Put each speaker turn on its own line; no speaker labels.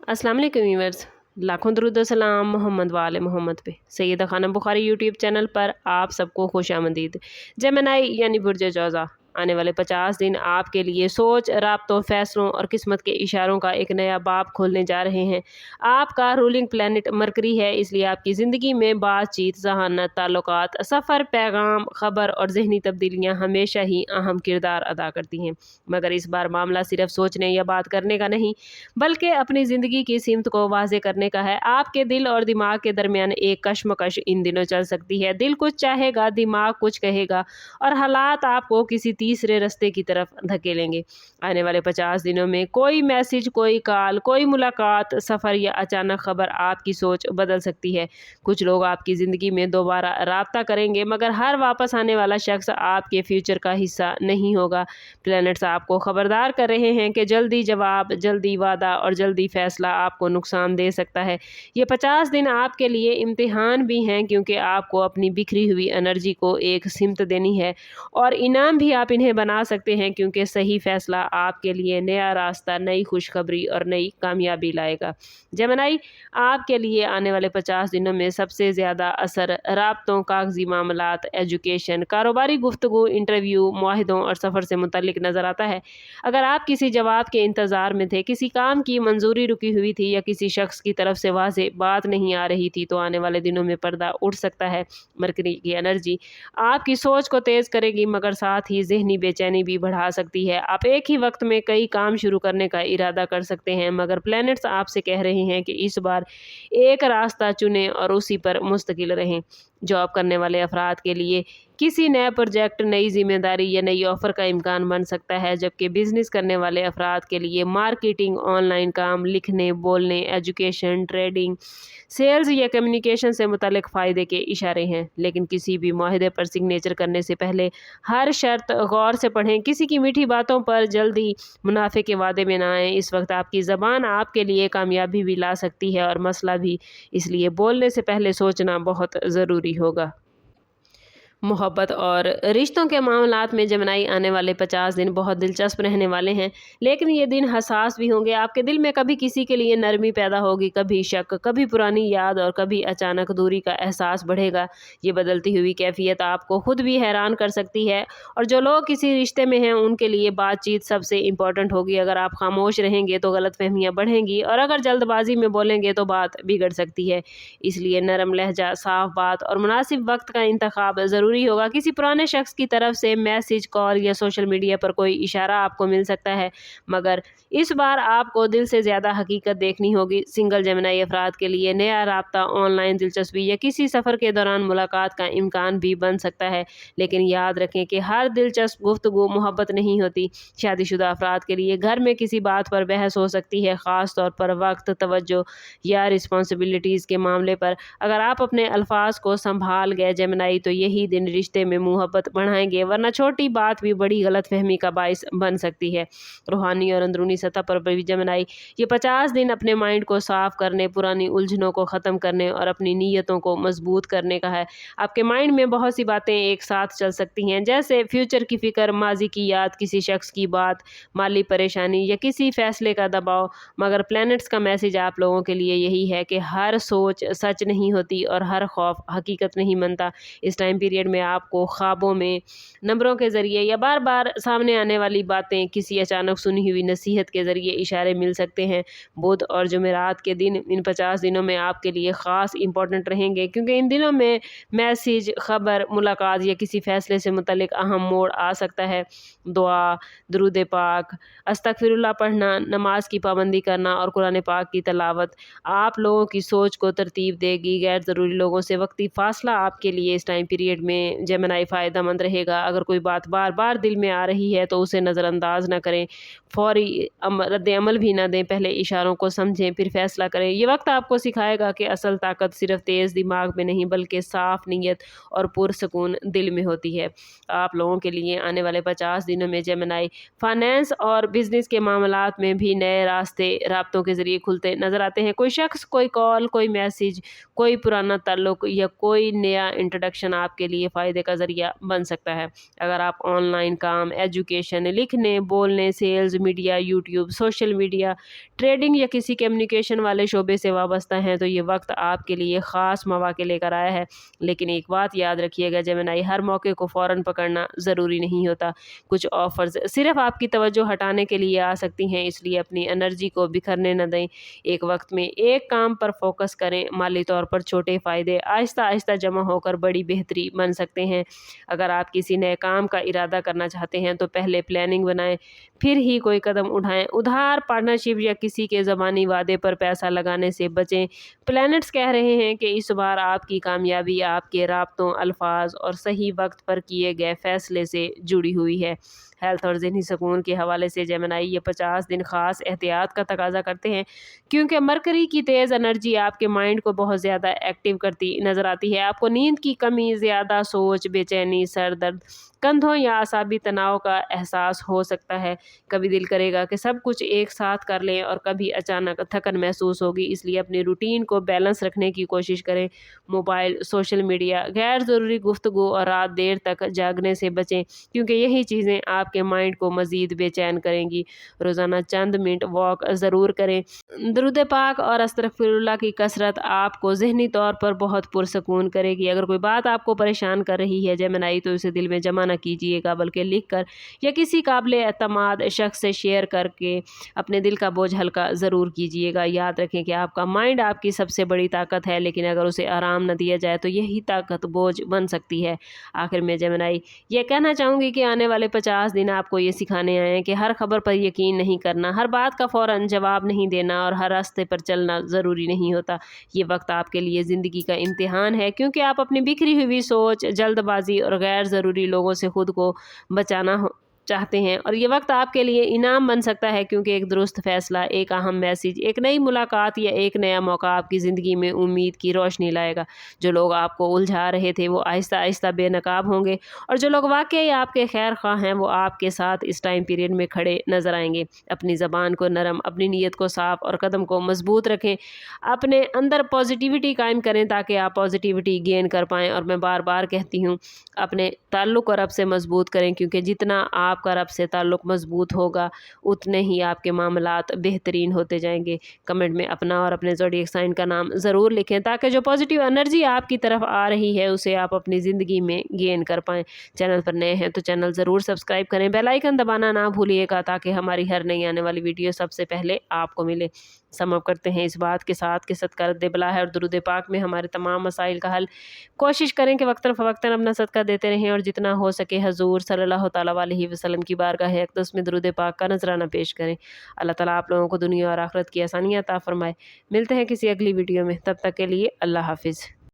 अस्सलाम वालेकुम व्यूअर्स। लाखों दरूद व सलाम मोहम्मद वाले मोहम्मद पे। सैयदा खानम बुखारी यूट्यूब चैनल पर आप सबको खुशामदीद। जेमिनी यानी बुर्ज जौज़ा आने वाले 50 दिन आपके लिए सोच, राब्तों, फैसलों और किस्मत के इशारों का एक नया बाब खोलने जा रहे हैं। आपका रूलिंग प्लैनेट मरकरी है, इसलिए आपकी ज़िंदगी में बातचीत, ज़हानत, ताल्लुकात, सफ़र, पैगाम, ख़बर और ज़हनी तब्दीलियाँ हमेशा ही अहम किरदार अदा करती हैं। मगर इस बार मामला सिर्फ सोचने या बात करने का नहीं, बल्कि अपनी ज़िंदगी की सीमत को वाज़े करने का है। आपके दिल और दिमाग के दरमियान एक कशमकश इन दिनों चल सकती है। दिल कुछ चाहेगा, दिमाग कुछ कहेगा और हालात आपको किसी तीसरे रास्ते की तरफ धकेलेंगे। आने वाले 50 दिनों में कोई मैसेज, कोई कॉल, कोई मुलाकात, सफ़र या अचानक खबर आपकी सोच बदल सकती है। कुछ लोग आपकी ज़िंदगी में दोबारा राब्ता करेंगे, मगर हर वापस आने वाला शख्स आपके फ्यूचर का हिस्सा नहीं होगा। प्लैनेट्स आपको खबरदार कर रहे हैं कि जल्दी जवाब, जल्दी वादा और जल्दी फैसला आपको नुकसान दे सकता है। ये 50 दिन आपके लिए इम्तिहान भी हैं, क्योंकि आपको अपनी बिखरी हुई एनर्जी को एक सिमत देनी है और इनाम भी आप इन्हें बना सकते हैं, क्योंकि सही फैसला आपके लिए नया रास्ता, नई खुशखबरी और नई कामयाबी लाएगा। जेमिनी, आपके लिए आने वाले 50 दिनों में सबसे ज़्यादा असर राब्तों, कागजी मामलात, एजुकेशन, कारोबारी गुफ्तगू, इंटरव्यू, मुआहिदों और सफ़र से मुतल्लिक नज़र आता है। अगर आप किसी जवाब के इंतज़ार में थे, किसी काम की मंजूरी रुकी हुई थी या किसी शख्स की तरफ से वाज़ेह बात नहीं आ रही थी, तो आने वाले दिनों में पर्दा उठ सकता है। मरकरी की एनर्जी आपकी सोच को तेज़ करेगी, मगर साथ ही ज़हनी बेचैनी भी बढ़ा सकती है। आप एक ही वक्त में कई काम शुरू करने का इरादा कर सकते हैं, मगर प्लैनेट्स आपसे कह रहे हैं कि इस बार एक रास्ता चुनें और उसी पर मुस्तकिल रहें। जॉब करने वाले अफराद के लिए किसी नए प्रोजेक्ट, नई जिम्मेदारी या नई ऑफ़र का इम्कान बन सकता है, जबकि बिजनेस करने वाले अफराद के लिए मार्केटिंग, ऑनलाइन काम, लिखने, बोलने, एजुकेशन, ट्रेडिंग, सेल्स या कम्युनिकेशन से मुतल्लिक फ़ायदे के इशारे हैं। लेकिन किसी भी मुआहदे पर सिग्नेचर करने से पहले हर शर्त गौर से पढ़ें। किसी की मीठी बातों पर जल्दी मुनाफे के वादे में ना आएँ। इस वक्त आपकी ज़बान आपके लिए कामयाबी भी ला सकती है और मसला भी, इसलिए बोलने से पहले सोचना बहुत ज़रूरी होगा। मोहब्बत और रिश्तों के मामलात में जेमिनी, आने वाले 50 दिन बहुत दिलचस्प रहने वाले हैं, लेकिन ये दिन हसास भी होंगे। आपके दिल में कभी किसी के लिए नरमी पैदा होगी, कभी शक, कभी पुरानी याद और कभी अचानक दूरी का एहसास बढ़ेगा। ये बदलती हुई कैफियत आपको खुद भी हैरान कर सकती है और जो लोग किसी रिश्ते में हैं उनके लिए बातचीत सबसे इम्पोर्टेंट होगी। अगर आप खामोश रहेंगे तो गलतफहमियाँ बढ़ेंगी और अगर जल्दबाजी में बोलेंगे तो बात बिगड़ सकती है। इसलिए नरम लहजा, साफ बात और मुनासिब वक्त का इंतखाब ज़रूरी होगा। किसी पुराने शख्स की तरफ से मैसेज, कॉल या सोशल मीडिया पर कोई इशारा आपको मिल सकता है, मगर इस बार आपको दिल से ज़्यादा हकीकत देखनी होगी। सिंगल जेमिनी अफराद के लिए नया राब्ता, ऑनलाइन दिलचस्पी या किसी सफ़र के दौरान मुलाकात का इम्कान भी बन सकता है, लेकिन याद रखें कि हर दिलचस्प गुफ्तगू मोहब्बत नहीं होती। शादीशुदा अफराद के लिए घर में किसी बात पर बहस हो सकती है, ख़ास तौर पर वक्त, तवज्जो या रिस्पॉन्सिबिलिटीज़ के मामले पर। अगर आप अपने अल्फाज को संभाल गए जेमिनी, तो यही दिन रिश्ते में मोहब्बत बढ़ाएंगे, वरना छोटी बात भी बड़ी गलतफहमी का बाइस बन सकती है। रूहानी और अंदरूनी सतह पर भी जेमिनी, ये 50 दिन अपने माइंड को साफ करने, पुरानी उलझनों को ख़त्म करने और अपनी नीयतों को मजबूत करने का है। आपके माइंड में बहुत सी बातें एक साथ चल सकती हैं, जैसे फ्यूचर की फ़िक्र, माजी की याद, किसी शख्स की बात, माली परेशानी या किसी फैसले का दबाव। मगर प्लैनेट्स का मैसेज आप लोगों के लिए यही है कि हर सोच सच नहीं होती और हर खौफ हकीकत नहीं बनता। इस टाइम पीरियड में आपको ख्वाबों में, नंबरों के ज़रिए या बार बार सामने आने वाली बातें, किसी अचानक सुनी हुई नसीहत के ज़रिए इशारे मिल सकते हैं। बुध और जुमेरात के दिन इन 50 दिनों में आपके लिए ख़ास इंपॉर्टेंट रहेंगे, क्योंकि इन दिनों में मैसेज, ख़बर, मुलाकात या किसी फ़ैसले से मुतल्लिक अहम मोड़ आ सकता है। दुआ, दुरूद पाक, अस्तगफिरुल्लाह पढ़ना, नमाज की पाबंदी करना और कुरान पाक की तलावत आप लोगों की सोच को तरतीब देगी। गैर ज़रूरी लोगों से वक्ती फ़ासला आपके लिए इस टाइम पीरियड में जेमिनी फ़ायदेमंद रहेगा। अगर कोई बात बार बार दिल में आ रही है तो उसे नज़रअंदाज ना करें, फ़ौरी रद्द अमल भी ना दें, पहले इशारों को समझें फिर फ़ैसला करें। ये वक्त आपको सिखाएगा कि असल ताकत सिर्फ तेज़ दिमाग में नहीं, बल्कि साफ़ नीयत और पुरसकून दिल में होती है। आप लोगों के लिए आने वाले 50 दिनों में जेमिनी, फाइनेंस और बिज़नेस के मामलात में भी नए रास्ते राब्तों के ज़रिए खुलते नज़र आते हैं। कोई शख्स, कोई कॉल, कोई मैसेज, कोई पुराना ताल्लुक़ या कोई नया इंट्रोडक्शन आपके लिए लिए फ़ायदे का ज़रिया बन सकता है। अगर आप ऑनलाइन काम, एजुकेशन, लिखने, बोलने, sales, media, YouTube, social media, trading या किसी कम्युनिकेशन वाले शोबे से वाबस्ता हैं तो ये वक्त आपके लिए ख़ास मौके लेकर आया है। लेकिन एक बात याद रखिएगा जेमिनी, हर मौके को फ़ौरन पकड़ना ज़रूरी नहीं होता। कुछ ऑफ़र्स सिर्फ़ आपकी तवज्जो हटाने के लिए आ सकती हैं, इसलिए अपनी एनर्जी को बिखरने न दें। एक वक्त में एक काम पर फोकस करें। माली तौर पर छोटे फ़ायदे आहिस्ता आहिस्ता जमा होकर बड़ी बेहतरी बन सकते हैं। अगर आप किसी नए काम का इरादा करना चाहते हैं तो पहले प्लानिंग बनाएं, फिर ही कोई कदम उठाएं। उधार, पार्टनरशिप या किसी के ज़बानी वादे पर पैसा लगाने से बचें। प्लैनेट्स कह रहे हैं कि इस बार आपकी कामयाबी आपके राब्तों, अल्फाज और सही वक्त पर किए गए फैसले से जुड़ी हुई है। हेल्थ और ज़हनी सुकून के हवाले से जेमिनी ये 50 दिन ख़ास एहतियात का तकाजा करते हैं, क्योंकि मरकरी की तेज़ एनर्जी आपके माइंड को बहुत ज़्यादा एक्टिव करती नज़र आती है। आपको नींद की कमी, ज़्यादा सोच, बेचैनी, सर दर्द, कंधों या आसाबी तनाव का एहसास हो सकता है। कभी दिल करेगा कि सब कुछ एक साथ कर लें और कभी अचानक थकन महसूस होगी। इसलिए अपनी रूटीन को बैलेंस रखने की कोशिश करें। मोबाइल, सोशल मीडिया, गैर ज़रूरी गुफ्तगू और रात देर तक जागने से बचें, क्योंकि यही चीज़ें आपके माइंड को मज़ीद बेचैन करेंगी। रोज़ाना चंद मिनट वॉक ज़रूर करें। दुरूद पाक और अस्तगफिरुल्लाह की कसरत आपको ज़हनी तौर पर बहुत पुरसकून करेगी। अगर कोई बात आपको परेशान कर रही है जेमिनी तो उसे दिल में जमा न कीजिएगा, बल्कि लिख कर या किसी काबिल एतमाद शख्स से शेयर करके अपने दिल का बोझ हल्का ज़रूर कीजिएगा। याद रखें कि आपका माइंड आपकी सबसे बड़ी ताकत है, लेकिन अगर उसे आराम न दिया जाए तो यही ताकत बोझ बन सकती है। आखिर में जेमिनी ये कहना चाहूँगी कि आने वाले 50 दिन आपको ये सिखाने आए हैं कि हर खबर पर यकीन नहीं करना, हर बात का फ़ौरन जवाब नहीं देना और हर रास्ते पर चलना ज़रूरी नहीं होता। ये वक्त आपके लिए ज़िंदगी का इम्तिहान है, क्योंकि आप अपनी बिखरी हुई सोच, जल्दबाजी और गैर ज़रूरी लोगों से खुद को बचाना चाहते हैं, और ये वक्त आपके लिए इनाम बन सकता है, क्योंकि एक दुरुस्त फैसला, एक अहम मैसेज, एक नई मुलाकात या एक नया मौका आपकी ज़िंदगी में उम्मीद की रोशनी लाएगा। जो लोग आपको उलझा रहे थे वो आहिस्ता आहिस्ता बेनकाब होंगे, और जो लोग वाकई आपके खैर ख्वाह हैं वो आपके साथ इस टाइम पीरियड में खड़े नज़र आएंगे। अपनी ज़बान को नरम, अपनी नीयत को साफ और कदम को मजबूत रखें। अपने अंदर पॉजिटिविटी कायम करें ताकि आप पॉजिटिविटी गेन कर पाएँ। और मैं बार बार कहती हूँ, अपने ताल्लुक़ रब से मजबूत करें, क्योंकि जितना आपका रब से ताल्लुक़ मजबूत होगा उतने ही आपके मामलात बेहतरीन होते जाएंगे। कमेंट में अपना और अपने ज़ोडिएक साइन का नाम ज़रूर लिखें, ताकि जो पॉजिटिव एनर्जी आपकी तरफ आ रही है उसे आप अपनी ज़िंदगी में गेन कर पाएँ। चैनल पर नए हैं तो चैनल ज़रूर सब्सक्राइब करें, बेल आइकन दबाना ना भूलिएगा, ताकि हमारी हर नई आने वाली वीडियो सबसे पहले आपको मिले। समअप करते हैं इस बात के साथ कि सदका रद्द बला है और दुरूद पाक में हमारे तमाम मसाइल का हल। कोशिश करें कि वक्तन फ़वक्तन अपना सदका देते रहें, और जितना हो सके हजूर सल्लल्लाहु तआला अलैहि वसल्लम की बारगाह अक़दस में दुरूद पाक का नजराना पेश करें। अल्लाह ताला आप लोगों को दुनिया और आखिरत की आसानियाँ अता फरमाए। मिलते हैं किसी अगली वीडियो में, तब तक के लिए अल्लाह हाफिज़।